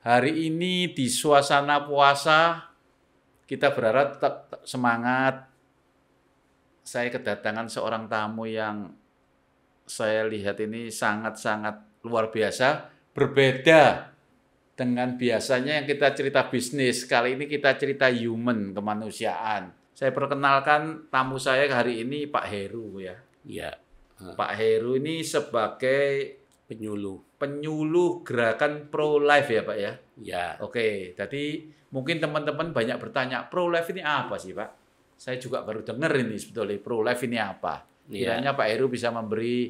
Hari ini di suasana puasa, kita berharap tetap semangat. Saya kedatangan seorang tamu yang saya lihat ini sangat-sangat luar biasa, berbeda dengan biasanya yang kita cerita bisnis. Kali ini kita cerita human, kemanusiaan. Saya perkenalkan tamu saya hari ini Pak Heru ya. Ya, Pak Heru ini sebagai penyuluh gerakan pro-life ya Pak ya? ya. Oke, jadi mungkin teman-teman banyak bertanya, pro-life ini apa sih Pak? Saya juga baru dengar ini sebetulnya pro-life ini apa. Kiranya Pak Heru bisa memberi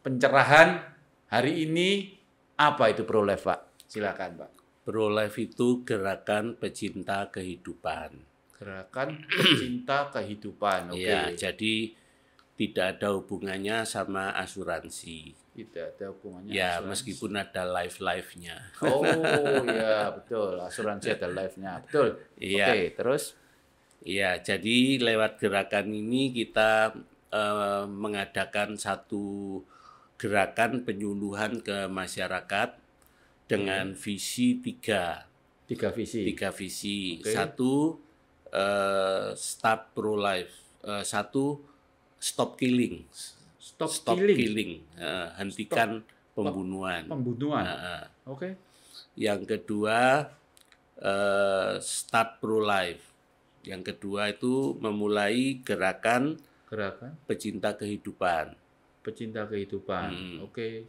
pencerahan hari ini apa itu pro-life Pak? Silakan Pak. Pro-life itu gerakan pecinta kehidupan. Gerakan pecinta kehidupan, oke. Ya, jadi tidak ada hubungannya sama asuransi. Tidak ada hubungannya. Ya, asuransi. meskipun ada life-nya. Oh ya betul, asuransi ada life-nya, betul. Iya. Oke, terus? Ya, jadi lewat gerakan ini kita mengadakan satu gerakan penyuluhan ke masyarakat dengan visi tiga. Tiga visi. Oke. 1, start pro-life. 1, stop killing. Stop killing. Hentikan pembunuhan. Pembunuhan. Oke. Yang kedua, start pro-life. Yang kedua itu memulai gerakan pecinta kehidupan. Pecinta kehidupan. Oke.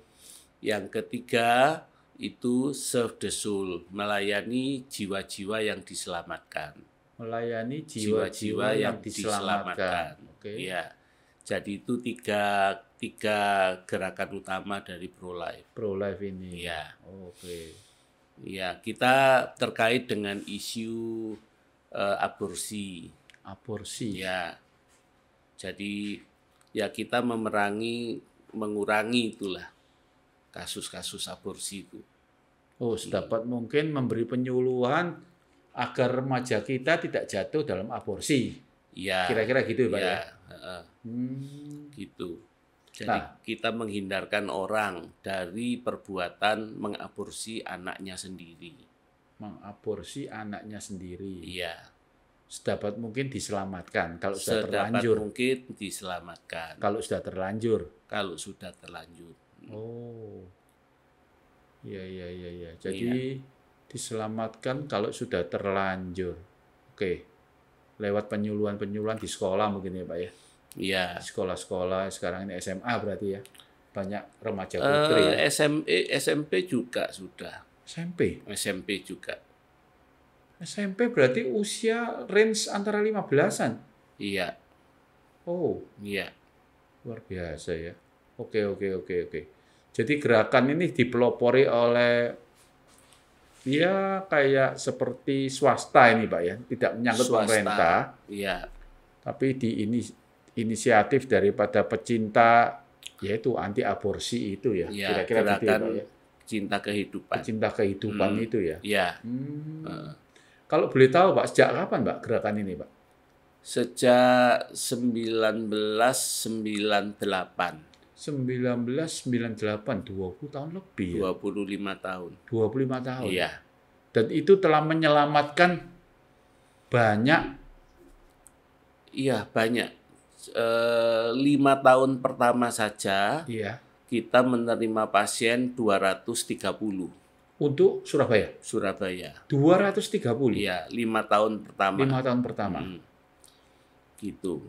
Yang ketiga itu serve the soul, melayani jiwa-jiwa yang diselamatkan. Melayani jiwa-jiwa yang diselamatkan. Oke. Ya. Jadi itu tiga gerakan utama dari pro-life. Pro-life ini. Ya. Oke. Ya, kita terkait dengan isu aborsi. Aborsi. Ya. Jadi ya kita mengurangi itulah kasus-kasus aborsi itu. Oh, sedapat mungkin memberi penyuluhan agar remaja kita tidak jatuh dalam aborsi. Ya. Kira-kira gitu Pak ya? Gitu. Jadi kita menghindarkan orang dari perbuatan mengaborsi anaknya sendiri. Mengaborsi anaknya sendiri. Iya. Sedapat mungkin diselamatkan kalau sudah Sedapat terlanjur. mungkin diselamatkan. Kalau sudah terlanjur. Kalau sudah terlanjur. Oh. Iya. Jadi diselamatkan kalau sudah terlanjur. Oke. Lewat penyuluhan-penyuluhan di sekolah mungkin ya Pak ya? Iya. Sekolah-sekolah sekarang ini SMA berarti ya? Banyak remaja putri ya? SMP juga sudah. SMP juga. SMP berarti usia range antara 15-an? Iya. Oh. Iya. Luar biasa ya. Oke. Jadi gerakan ini dipelopori oleh ya kayak seperti swasta ini Pak ya, tidak menyangkut pemerintah. Iya. Tapi di inisiatif daripada pecinta yaitu anti aborsi itu ya. Kira-kira gitu ya Pak ya. Cinta kehidupan. Pecinta kehidupan itu ya. Iya. Kalau boleh tahu Pak, sejak kapan Pak gerakan ini Pak? Sejak 1998. 1998, 20 tahun lebih ya? 25 tahun. 25 tahun? Iya. Dan itu telah menyelamatkan banyak? Iya, banyak. 5 tahun pertama saja kita menerima pasien 230. Untuk Surabaya? Surabaya. 230? Iya, 5 tahun pertama. 5 tahun pertama? Gitu.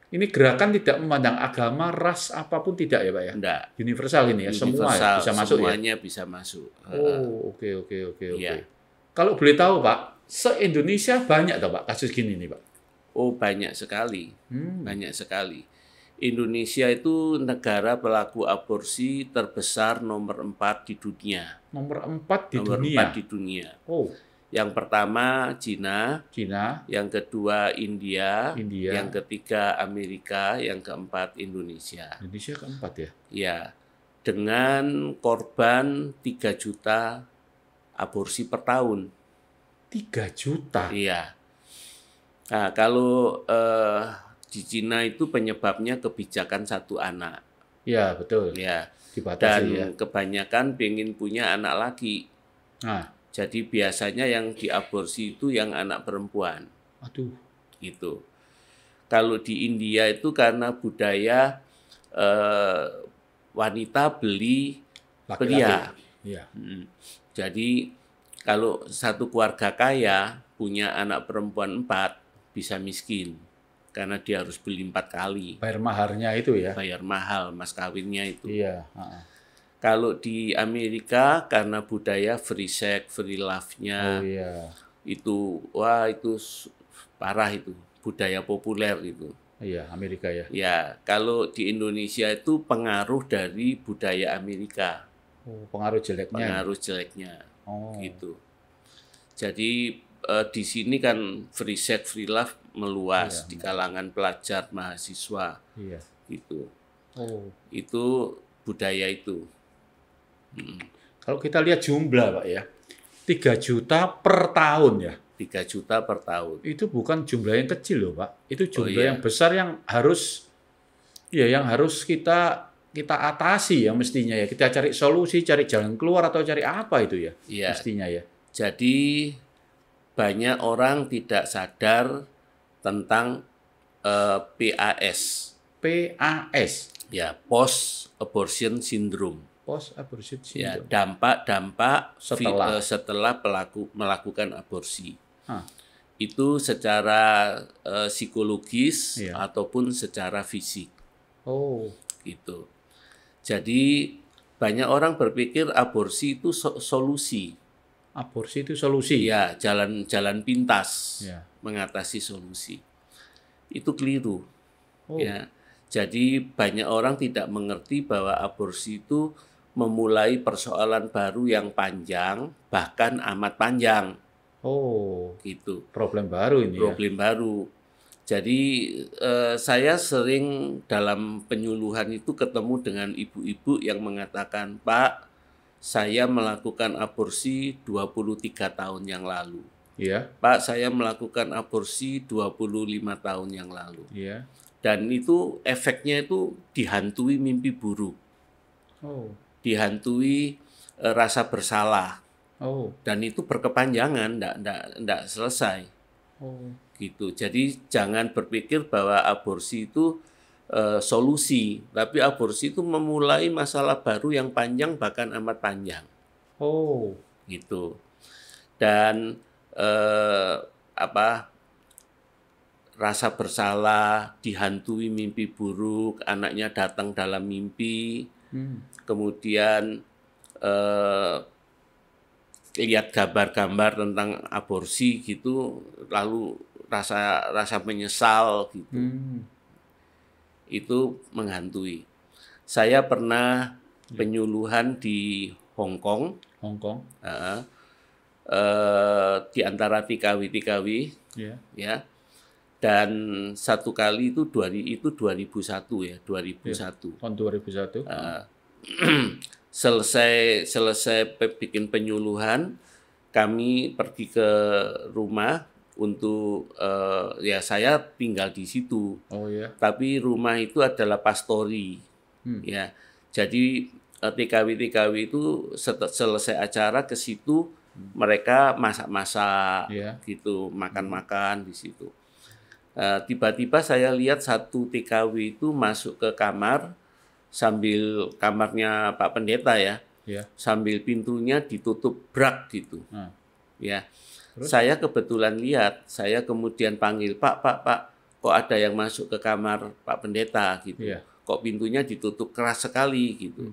Ini gerakan tidak memandang agama, ras, apapun tidak ya Pak ya? Enggak. Universal ini ya? Semua ya? Bisa masuk ya? Semuanya bisa masuk. Oh, oke. Iya. Kalau boleh tahu Pak, se-Indonesia banyak toh Pak kasus gini nih Pak? Oh, banyak sekali. Banyak sekali. Indonesia itu negara pelaku aborsi terbesar nomor 4 di dunia. Nomor 4 di nomor dunia? 4 di dunia. Oh. Yang pertama Cina, yang kedua India, yang ketiga Amerika, yang keempat Indonesia. Indonesia keempat ya? Ya, dengan korban 3 juta aborsi per tahun. 3 juta? Iya. Nah, kalau di Cina itu penyebabnya kebijakan 1 anak. Ya, betul. Ya. Dibatasi, dan kebanyakan pengen punya anak laki. Nah. Jadi biasanya yang diaborsi itu yang anak perempuan. Aduh. Gitu. Kalau di India itu karena budaya wanita beli pria. Iya. Jadi kalau satu keluarga kaya punya anak perempuan 4 bisa miskin karena dia harus beli 4 kali. Bayar maharnya itu ya? Bayar mahal mas kawinnya itu. Iya. Kalau di Amerika karena budaya free sex, free love-nya, itu wah itu parah itu, budaya populer itu. Iya, Amerika ya. Ya, kalau di Indonesia itu pengaruh dari budaya Amerika. Oh, pengaruh jeleknya. Pengaruh jeleknya. Gitu. Jadi di sini kan free sex, free love meluas di kalangan pelajar mahasiswa. Iya. Gitu. Itu budaya itu. Kalau kita lihat jumlah, Pak ya, 3 juta per tahun ya. 3 juta per tahun. Itu bukan jumlah yang kecil loh, Pak. Itu jumlah yang besar yang harus kita atasi ya mestinya ya. Kita cari solusi, cari jalan keluar atau cari apa itu ya, mestinya ya. Jadi banyak orang tidak sadar tentang PAS. PAS. Ya, post abortion syndrome. Post abortion syndrome. Ya, dampak setelah pelaku melakukan aborsi. Itu secara psikologis ataupun secara fisik. Gitu. Jadi banyak orang berpikir aborsi itu solusi. Aborsi itu solusi. Ya, jalan pintas mengatasi solusi. Itu keliru. Ya. Jadi banyak orang tidak mengerti bahwa aborsi itu memulai persoalan baru yang panjang, bahkan amat panjang. Gitu. Problem baru ini. Problem baru. Jadi saya sering dalam penyuluhan itu ketemu dengan ibu-ibu yang mengatakan, Pak, saya melakukan aborsi 23 tahun yang lalu. Pak, saya melakukan aborsi 25 tahun yang lalu. Dan itu efeknya itu dihantui mimpi buruk. Dihantui rasa bersalah. Dan itu berkepanjangan, enggak selesai. Gitu. Jadi jangan berpikir bahwa aborsi itu solusi, tapi aborsi itu memulai masalah baru yang panjang bahkan amat panjang. Gitu. Dan rasa bersalah, dihantui mimpi buruk, anaknya datang dalam mimpi, kemudian lihat gambar-gambar tentang aborsi gitu, lalu rasa menyesal gitu. Itu menghantui. Saya pernah penyuluhan di Hong Kong. Di antara TKW, ya. Dan satu kali itu 2001 ya, 2001. Tahun 2001. Selesai bikin penyuluhan, kami pergi ke rumah untuk ya saya tinggal di situ. Tapi rumah itu adalah pastori. Ya. Jadi TKW itu selesai acara ke situ, mereka masak-masak gitu, makan-makan di situ. Tiba-tiba saya lihat satu TKW itu masuk ke kamar sambil kamarnya Pak Pendeta ya, sambil pintunya ditutup brak gitu. Ya. Terus? Saya kebetulan lihat, saya kemudian panggil, Pak, kok ada yang masuk ke kamar Pak Pendeta gitu. Kok pintunya ditutup keras sekali gitu.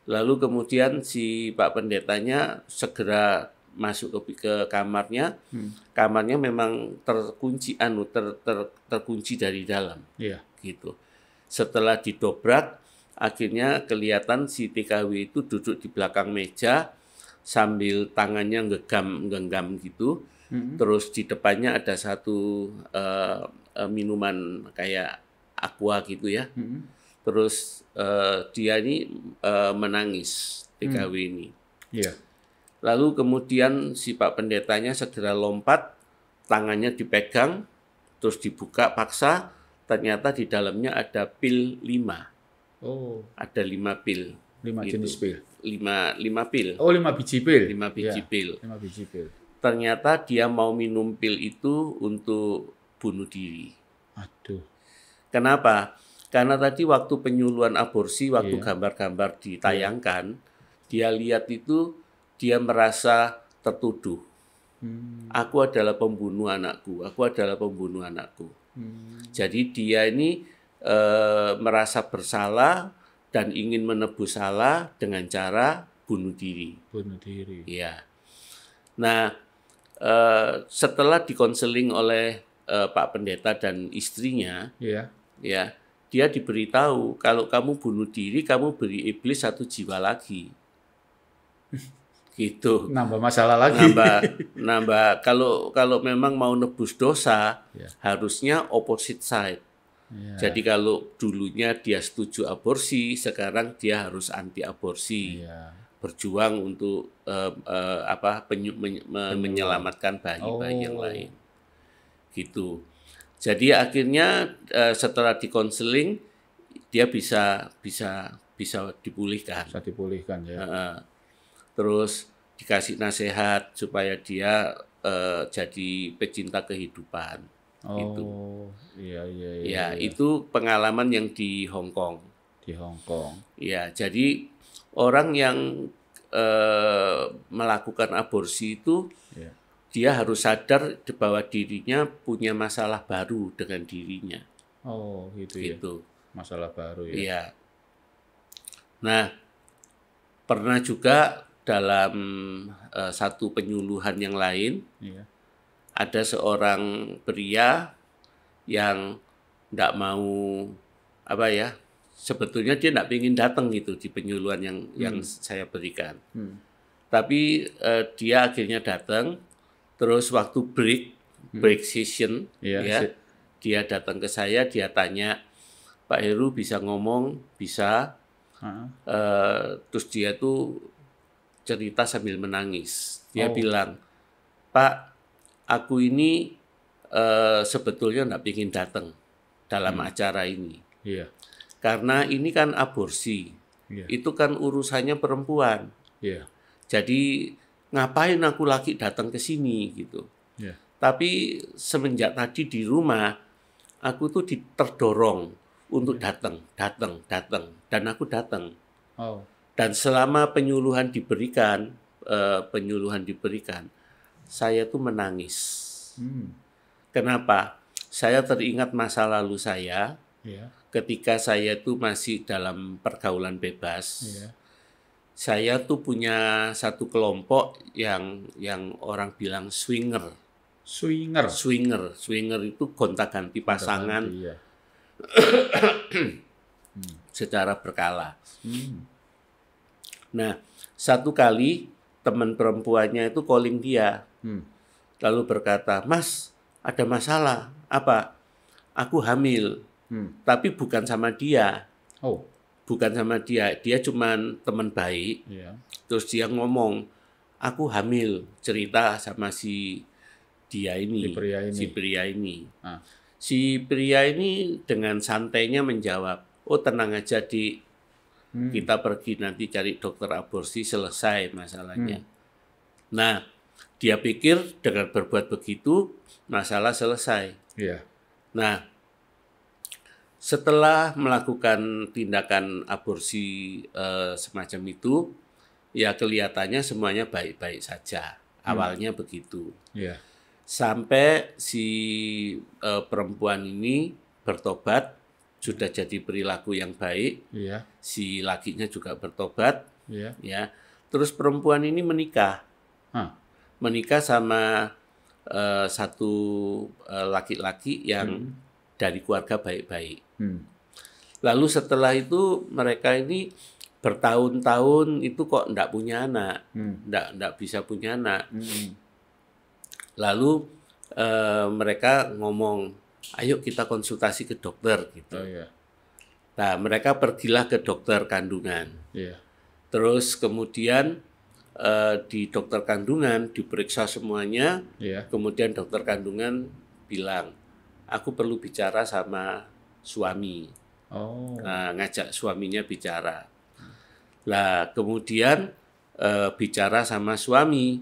Lalu kemudian si Pak Pendetanya segera masuk ke kamarnya. Kamarnya memang terkunci terkunci dari dalam. Gitu. Setelah didobrak, akhirnya kelihatan si TKW itu duduk di belakang meja sambil tangannya genggam gitu. Terus di depannya ada satu minuman kayak aqua gitu ya. Terus dia ini menangis, TKW ini. Lalu kemudian si Pak Pendetanya segera lompat, tangannya dipegang, terus dibuka paksa, ternyata di dalamnya ada pil 5. Ada 5 pil. 5 gitu. jenis pil. 5 pil. Oh, 5 biji pil. 5 biji pil. 5 biji pil. Ternyata dia mau minum pil itu untuk bunuh diri. Aduh. Kenapa? Karena tadi waktu penyuluhan aborsi, waktu gambar-gambar ditayangkan, dia lihat itu, dia merasa tertuduh. Aku adalah pembunuh anakku, aku adalah pembunuh anakku. Jadi dia ini merasa bersalah dan ingin menebus salah dengan cara bunuh diri. Bunuh diri. Ya. Nah, setelah dikonseling oleh Pak Pendeta dan istrinya, ya, dia diberitahu kalau kamu bunuh diri, kamu beri iblis 1 jiwa lagi. Gitu. Nambah masalah lagi. Nambah. Kalau memang mau nebus dosa, harusnya opposite side. Jadi kalau dulunya dia setuju aborsi, sekarang dia harus anti aborsi. Berjuang untuk menyelamatkan bayi-bayi yang lain. Gitu. Jadi akhirnya setelah dikonseling, dia bisa dipulihkan. Bisa dipulihkan ya. Terus dikasih nasihat supaya dia jadi pecinta kehidupan. Gitu. Iya. Ya, itu pengalaman yang di Hong Kong. Di Hong Kong. Ya, jadi orang yang melakukan aborsi itu, dia harus sadar bahwa dirinya punya masalah baru dengan dirinya. Oh, gitu ya. Masalah baru ya. Iya. Nah, pernah juga dalam satu penyuluhan yang lain, ada seorang pria yang tidak mau sebetulnya dia tidak ingin datang gitu di penyuluhan yang saya berikan. Tapi dia akhirnya datang. Terus waktu break session, dia datang ke saya, dia tanya, Pak Heru bisa ngomong, bisa. Terus dia tuh cerita sambil menangis. Dia bilang, Pak, aku ini sebetulnya nggak ingin datang dalam acara ini. Karena ini kan aborsi, itu kan urusannya perempuan. Jadi ngapain aku lagi datang ke sini gitu. Tapi semenjak tadi di rumah, aku tuh terdorong untuk datang, dan aku datang. Dan selama penyuluhan diberikan, saya tuh menangis. Kenapa? Saya teringat masa lalu saya, ketika saya tuh masih dalam pergaulan bebas. Saya tuh punya satu kelompok yang orang bilang swinger. Swinger itu gonta-ganti pasangan secara berkala. Nah, satu kali teman perempuannya itu calling dia, lalu berkata, Mas, ada masalah. Apa? Aku hamil, tapi bukan sama dia. Bukan sama dia, dia cuman teman baik. Terus dia ngomong, aku hamil, cerita sama si pria ini. Si pria ini dengan santainya menjawab, oh tenang aja Dik, kita pergi nanti cari dokter aborsi, selesai masalahnya. Nah, dia pikir dengan berbuat begitu, masalah selesai. Nah, setelah melakukan tindakan aborsi semacam itu, ya kelihatannya semuanya baik-baik saja. Awalnya begitu. Sampai si perempuan ini bertobat, sudah jadi perilaku yang baik. Si lakinya juga bertobat. Ya. Terus perempuan ini menikah. Menikah sama satu laki-laki yang dari keluarga baik-baik. Lalu setelah itu mereka ini bertahun-tahun itu kok enggak punya anak, enggak bisa punya anak. Lalu mereka ngomong, ayo kita konsultasi ke dokter gitu. Nah, mereka pergilah ke dokter kandungan. Terus kemudian di dokter kandungan diperiksa semuanya, kemudian dokter kandungan bilang, aku perlu bicara sama suami. Ngajak suaminya bicara. Lah kemudian bicara sama suami,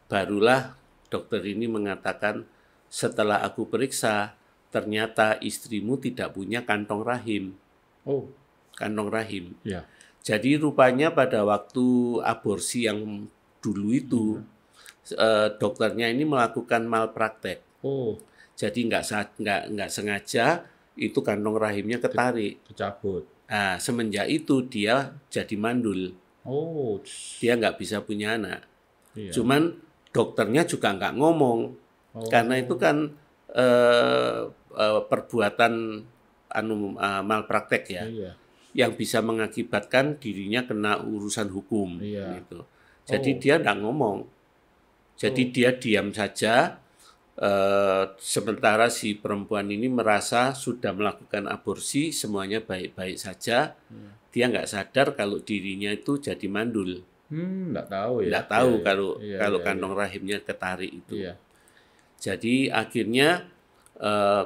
barulah dokter ini mengatakan, setelah aku periksa, ternyata istrimu tidak punya kantong rahim. Oh, Kantong rahim. ya. Jadi rupanya pada waktu aborsi yang dulu itu, dokternya ini melakukan malpraktek. Oh, Jadi nggak sengaja itu kantong rahimnya ketarik. kecabut. Nah, semenjak itu dia jadi mandul. Oh, Dia nggak bisa punya anak. iya. Cuman dokternya juga nggak ngomong. Karena itu kan perbuatan malpraktek ya. Iya. Yang bisa mengakibatkan dirinya kena urusan hukum. Iya. Gitu. Jadi dia nggak ngomong. Jadi dia diam saja. Sementara si perempuan ini merasa sudah melakukan aborsi, semuanya baik-baik saja. Dia nggak sadar kalau dirinya itu jadi mandul. Nggak tahu ya. Nggak tahu kalau iya. kantong rahimnya ketarik itu. Iya. Jadi akhirnya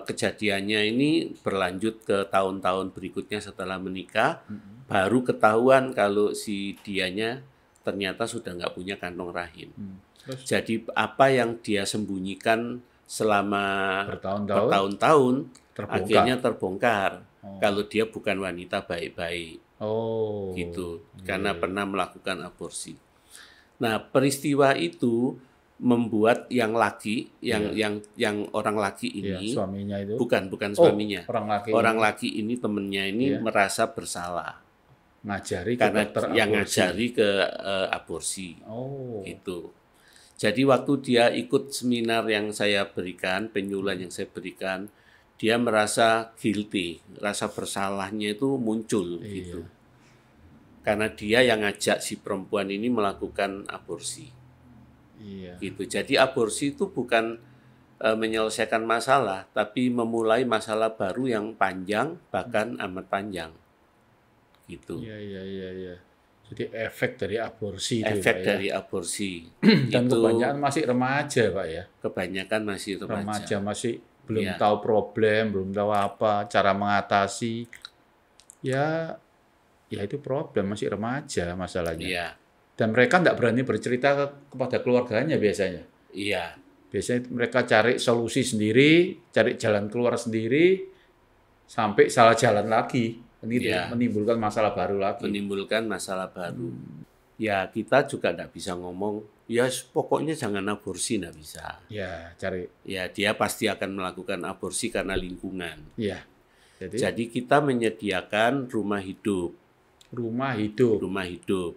kejadiannya ini berlanjut ke tahun-tahun berikutnya setelah menikah, baru ketahuan kalau si dianya ternyata sudah nggak punya kantong rahim. Jadi apa yang dia sembunyikan selama bertahun-tahun akhirnya terbongkar. Kalau dia bukan wanita baik-baik. Gitu. Karena pernah melakukan aborsi. Nah, peristiwa itu membuat yang laki, yang orang laki ini, suaminya itu. Bukan suaminya. Orang laki ini temennya ini merasa bersalah. Ngajari karena ke yang ngajari ke aborsi. Gitu. Jadi waktu dia ikut seminar yang saya berikan, penyuluhan yang saya berikan, dia merasa guilty, rasa bersalahnya itu muncul gitu. Karena dia yang ngajak si perempuan ini melakukan aborsi. Gitu. Jadi aborsi itu bukan menyelesaikan masalah, tapi memulai masalah baru yang panjang, bahkan amat panjang. Gitu. Iya. Jadi efek dari aborsi itu. Efek dari aborsi. Dan itu, kebanyakan masih remaja, Pak ya. Kebanyakan masih remaja. Remaja masih belum tahu problem, belum tahu apa, cara mengatasi. Ya itu problem, masih remaja masalahnya. Iya. Dan mereka tidak berani bercerita kepada keluarganya biasanya. Iya. Biasanya mereka cari solusi sendiri, cari jalan keluar sendiri, sampai salah jalan lagi. Menimbulkan masalah baru lagi. Menimbulkan masalah baru. Ya kita juga tidak bisa ngomong, ya pokoknya jangan aborsi, tidak bisa. Ya dia pasti akan melakukan aborsi karena lingkungan. Ya. Jadi kita menyediakan rumah hidup. Rumah hidup.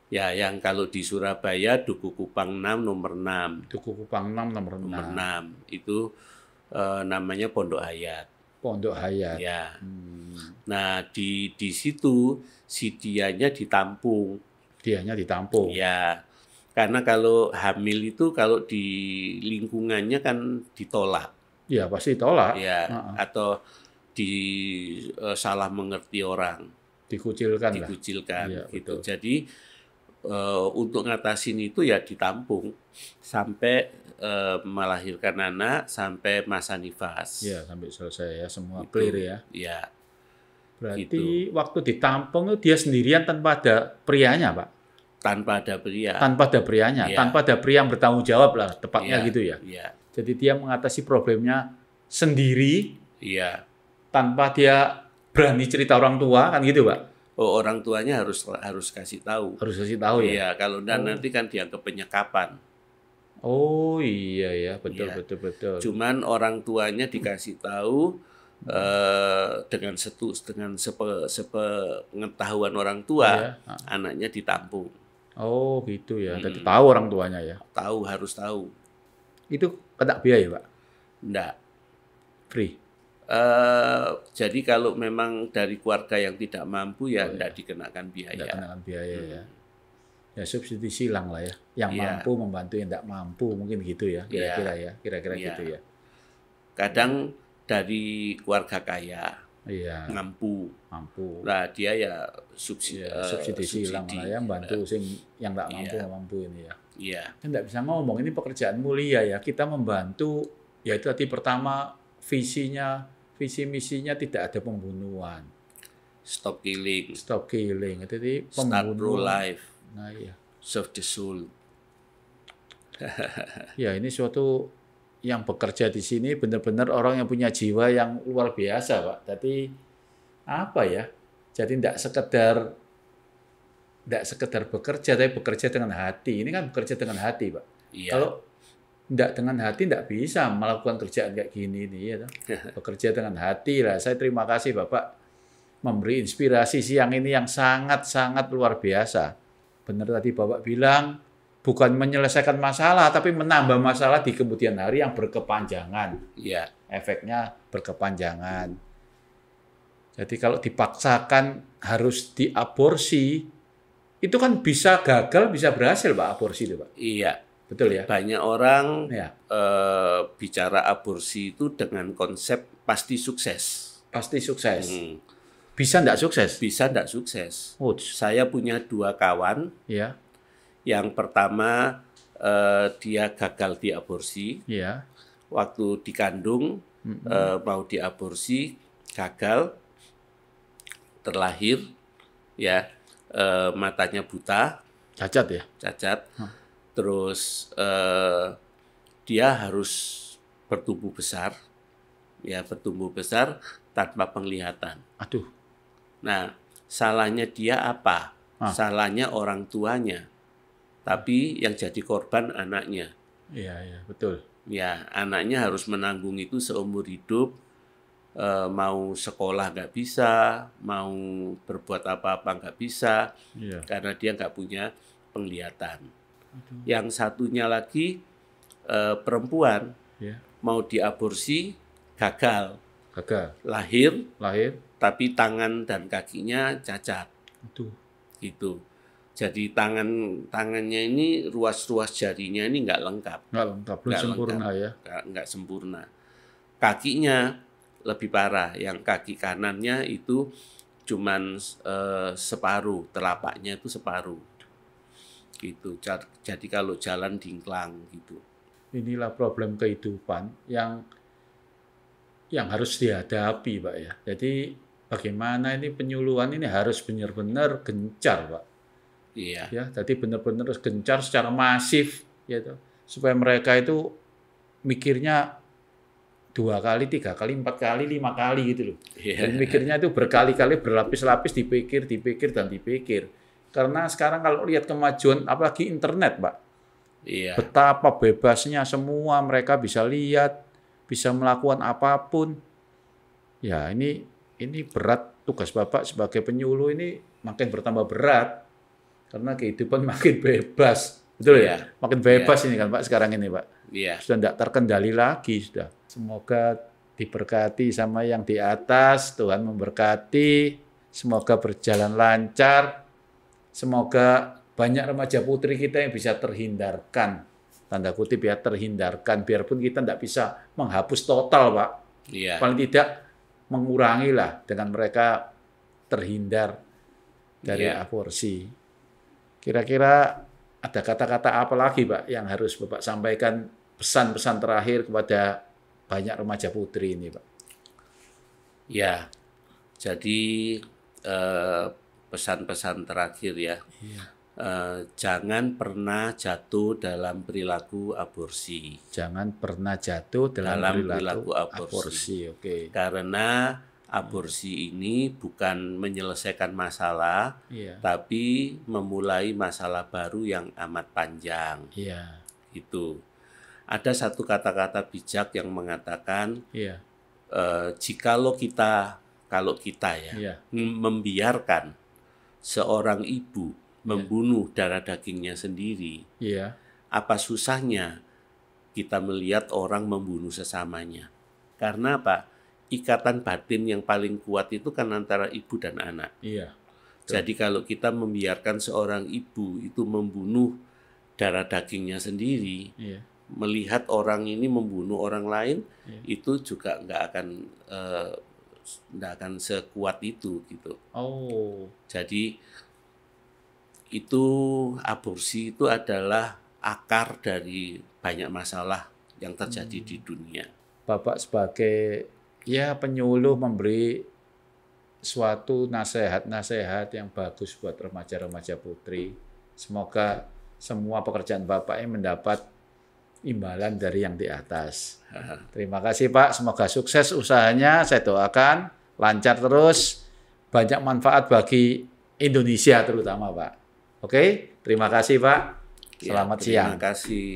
Ya, yang kalau di Surabaya Duku Kupang 6 nomor 6. Duku Kupang 6 nomor 6. Nomor 6 itu namanya Pondok Hayat. Pondok Hayat. Ya. Nah, di situ si dianya ditampung. Dianya ditampung. Ya. Karena kalau hamil itu kalau di lingkungannya kan ditolak. Ya, pasti tolak. Ya, atau salah mengerti orang. Dikucilkan ya, gitu. Jadi untuk ngatasin itu ya ditampung sampai melahirkan anak, sampai masa nifas. Ya, sampai selesai ya, semua clear ya. Ya. Berarti gitu. Waktu ditampung itu dia sendirian tanpa ada prianya, Pak? Tanpa ada pria. Tanpa ada prianya, tanpa ada pria yang bertanggung jawab lah, tepatnya gitu ya. Iya. Jadi dia mengatasi problemnya sendiri. Iya. Tanpa dia berani cerita orang tua, kan gitu, Pak? Oh, orang tuanya harus kasih tahu. Harus kasih tahu ya. Iya, kalau enggak nanti kan dianggap penyekapan. Oh iya ya, betul. Cuman orang tuanya dikasih tahu dengan sepengetahuan orang tua, anaknya ditampung. Oh gitu ya. Jadi tahu orang tuanya ya. Tahu, harus tahu. Itu kena biaya, Pak? Enggak. Free. Jadi kalau memang dari keluarga yang tidak mampu ya tidak dikenakan biaya. Tidak dikenakan biaya ya. Ya subsidi silang lah ya. Yang mampu membantu yang tidak mampu, mungkin gitu ya. Kira-kira ya. Kira-kira gitu ya. Kadang dari keluarga kaya mampu. Nah dia ya subsidi silang lah ya, bantu yang tidak mampu ini ya. Iya. Kan tidak bisa ngomong, ini pekerjaan mulia ya. Kita membantu, ya itu tadi pertama visi misinya tidak ada pembunuhan. Stop killing. Stop killing. Itu di Start pro-life. Nah, iya. Serve the soul. Ya, ini suatu yang bekerja di sini benar-benar orang yang punya jiwa yang luar biasa, Pak. Jadi apa ya? Jadi tidak sekedar bekerja, tapi bekerja dengan hati. Ini kan bekerja dengan hati, Pak. Iya. Kalau tidak dengan hati tidak bisa melakukan kerjaan kayak gini nih, ya. Bekerja dengan hati lah. Saya terima kasih Bapak memberi inspirasi siang ini yang sangat-sangat luar biasa. Benar tadi Bapak bilang, bukan menyelesaikan masalah, tapi menambah masalah di kemudian hari yang berkepanjangan. Iya. Efeknya berkepanjangan. Jadi kalau dipaksakan harus diaborsi, itu kan bisa gagal, bisa berhasil Pak, aborsi itu Pak. Iya. Betul ya? Banyak orang bicara aborsi itu dengan konsep pasti sukses. Pasti sukses. Bisa enggak sukses? Bisa enggak sukses. Saya punya 2 kawan. Ya. Yang pertama dia gagal diaborsi. Ya. Waktu dikandung mau diaborsi, gagal, terlahir, ya matanya buta. Cacat ya? Cacat. Terus dia harus bertumbuh besar, ya bertumbuh besar tanpa penglihatan. Aduh. Nah, salahnya dia apa? Salahnya orang tuanya, tapi yang jadi korban anaknya. Iya, iya, betul. Ya, anaknya harus menanggung itu seumur hidup. Mau sekolah nggak bisa, mau berbuat apa-apa nggak bisa, karena dia nggak punya penglihatan. Yang satunya lagi perempuan mau diaborsi, gagal. Lahir, tapi tangan dan kakinya cacat. Gitu. Jadi tangannya ini ruas-ruas jarinya ini nggak lengkap. Belum sempurna ya. Nggak sempurna. Kakinya lebih parah. Yang kaki kanannya itu cuman separuh, telapaknya itu separuh. Gitu. Jadi kalau jalan dingklang gitu. Inilah problem kehidupan yang harus dihadapi, Pak ya. Jadi bagaimana ini penyuluhan ini harus benar-benar gencar, Pak. Iya. Ya, jadi benar-benar harus gencar secara masif, gitu. Supaya mereka itu mikirnya 2 kali, 3 kali, 4 kali, 5 kali gitu loh. Dan mikirnya itu berkali-kali, berlapis-lapis, dipikir, dan dipikir. Karena sekarang kalau lihat kemajuan, apalagi internet, Pak, betapa bebasnya semua mereka bisa lihat, bisa melakukan apapun. Ya ini berat tugas Bapak sebagai penyuluh ini makin bertambah berat karena kehidupan makin bebas, betul ya? Makin bebas ini kan Pak sekarang ini Pak. Sudah tidak terkendali lagi sudah. Semoga diberkati sama yang di atas, Tuhan memberkati, semoga berjalan lancar. Semoga banyak remaja putri kita yang bisa terhindarkan, tanda kutip ya, terhindarkan, biarpun kita tidak bisa menghapus total, Pak. Paling tidak mengurangi lah dengan mereka terhindar dari aborsi. Kira-kira ada kata-kata apa lagi, Pak, yang harus Bapak sampaikan, pesan-pesan terakhir kepada banyak remaja putri ini, Pak? Ya, jadi pesan-pesan terakhir ya, jangan pernah jatuh dalam perilaku aborsi. Jangan pernah jatuh dalam perilaku aborsi. Oke. Karena aborsi ini bukan menyelesaikan masalah, tapi memulai masalah baru yang amat panjang. Itu. Ada satu kata-kata bijak yang mengatakan, jikalau kita membiarkan seorang ibu membunuh darah dagingnya sendiri, apa susahnya kita melihat orang membunuh sesamanya? Karena apa? Ikatan batin yang paling kuat itu kan antara ibu dan anak. Jadi kalau kita membiarkan seorang ibu itu membunuh darah dagingnya sendiri, melihat orang ini membunuh orang lain, itu juga nggak akan sekuat itu gitu. Jadi itu aborsi itu adalah akar dari banyak masalah yang terjadi di dunia. Bapak sebagai penyuluh memberi suatu nasihat-nasihat yang bagus buat remaja-remaja putri. Semoga semua pekerjaan Bapak ini mendapat imbalan dari yang di atas. Terima kasih Pak, semoga sukses usahanya, saya doakan lancar terus, banyak manfaat bagi Indonesia terutama Pak. Oke, terima kasih Pak. Selamat siang. Terima kasih.